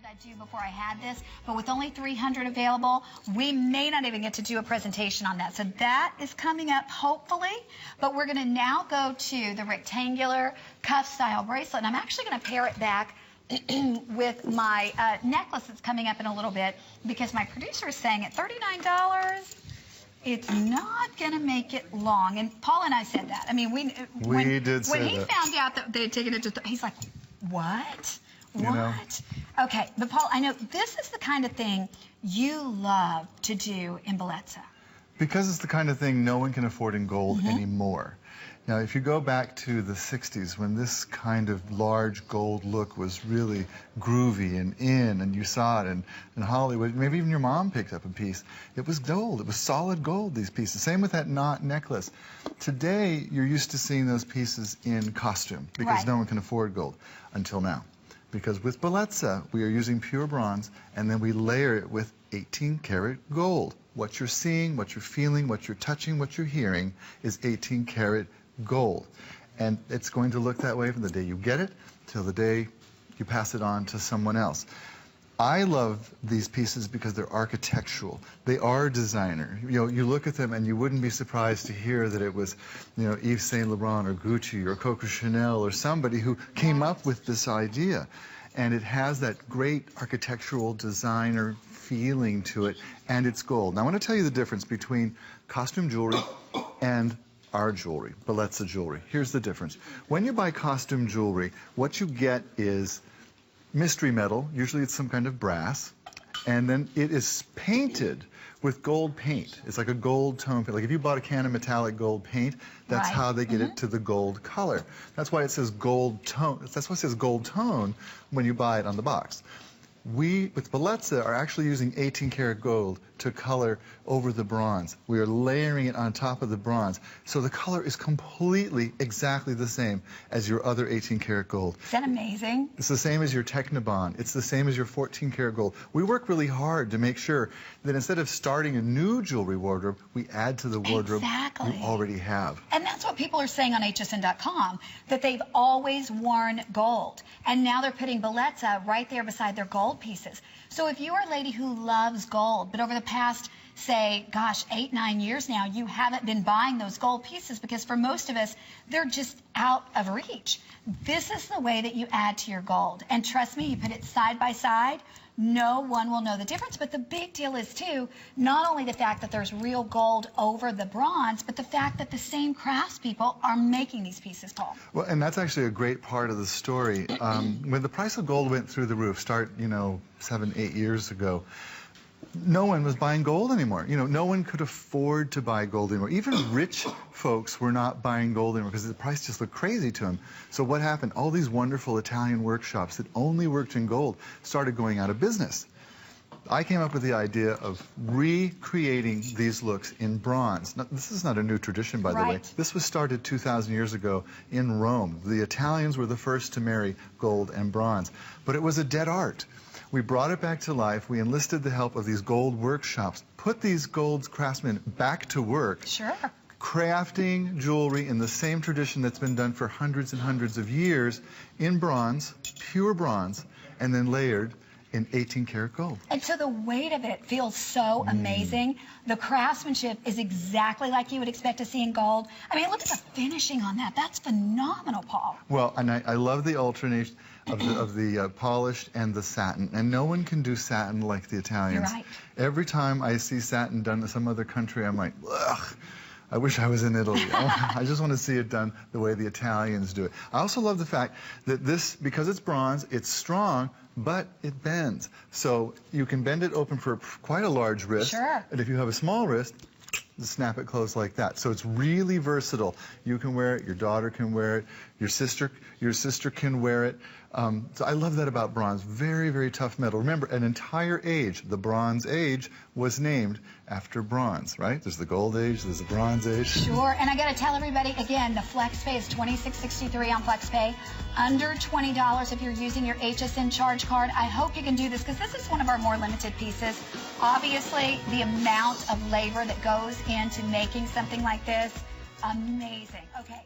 I'd do before I had this, but with only 300 available, we may not even get to do a presentation on that. So that is coming up, hopefully, but we're going to now go to the rectangular cuff style bracelet, and I'm actually going to pair it back with my necklace that's coming up in a little bit, because my producer is saying at $39, it's not going to make it long. And Paul and I said that. I mean, when he found out that they had taken it to, he's like, what? What? Okay, but Paul, I know this is the kind of thing you love to do in Bellezza. Because it's the kind of thing no one can afford in gold anymore. Now, if you go back to the 60s, when this kind of large gold look was really groovy and in, and you saw it in Hollywood, maybe even your mom picked up a piece, it was gold. It was solid gold, these pieces. Same with that knot necklace. Today, you're used to seeing those pieces in costume because no one can afford gold until now. Because with Bellezza, we are using pure bronze, and then we layer it with 18-karat gold. What you're seeing, what you're feeling, what you're touching, what you're hearing is 18-karat gold. And it's going to look that way from the day you get it till the day you pass it on to someone else. I love these pieces because they're architectural. They are designer. You know, you look at them and you wouldn't be surprised to hear that it was, you know, Yves Saint Laurent or Gucci or Coco Chanel or somebody who came up with this idea. And it has that great architectural designer feeling to it, and it's gold. Now, I want to tell you the difference between costume jewelry and our jewelry, Bellezza jewelry. Here's the difference. When you buy costume jewelry, what you get is mystery metal, usually it's some kind of brass, and then it is painted with gold paint. It's like a gold tone. Like if you bought a can of metallic gold paint, that's how they get it to the gold color. That's why it says gold tone. That's why it says gold tone when you buy it on the box. We, with Bellezza, are actually using 18-karat gold to color over the bronze. We are layering it on top of the bronze. So the color is completely exactly the same as your other 18-karat gold. Is that amazing? It's the same as your Technibond. It's the same as your 14-karat gold. We work really hard to make sure that instead of starting a new jewelry wardrobe, we add to the wardrobe you already have. And that's what people are saying on HSN.com, that they've always worn gold. And now they're putting Bellezza right there beside their gold pieces. So if you're a lady who loves gold, but over the past, say, gosh, 8, 9 years now, you haven't been buying those gold pieces because for most of us, they're just out of reach. This is the way that you add to your gold. And trust me, you put it side by side, no one will know the difference. But the big deal is, too, not only the fact that there's real gold over the bronze, but the fact that the same craftspeople are making these pieces, Paul. Well, and that's actually a great part of the story. When the price of gold went through the roof, 7, 8 years ago, no one was buying gold anymore. You know, no one could afford to buy gold anymore. Even rich folks were not buying gold anymore because the price just looked crazy to them. So what happened? All these wonderful Italian workshops that only worked in gold started going out of business. I came up with the idea of recreating these looks in bronze. Now, this is not a new tradition, by the way. This was started 2,000 years ago in Rome. The Italians were the first to marry gold and bronze. But it was a dead art. We brought it back to life. We enlisted the help of these gold workshops, put these gold craftsmen back to work. Crafting jewelry in the same tradition that's been done for hundreds and hundreds of years in bronze, pure bronze, and then layered in 18-karat gold. And so the weight of it feels so amazing. The craftsmanship is exactly like you would expect to see in gold. I mean, look at the finishing on that. That's phenomenal, Paul. Well, and I love the alternation of the polished and the satin. And no one can do satin like the Italians. Every time I see satin done in some other country, I'm like, ugh. I wish I was in Italy. I just want to see it done the way the Italians do it. I also love the fact that this, because it's bronze, it's strong, but it bends. So you can bend it open for quite a large wrist. And if you have a small wrist, snap it closed like that. So it's really versatile. You can wear it, your daughter can wear it, your sister can wear it. So I love that about bronze. Very, very tough metal. Remember, an entire age, the Bronze Age, was named after bronze, right? There's the Gold Age, there's the Bronze Age. Sure, and I got to tell everybody, again, the FlexPay is $26.63 on FlexPay. Under $20 if you're using your HSN charge card. I hope you can do this because this is one of our more limited pieces. Obviously, the amount of labor that goes into making something like this, amazing. Okay.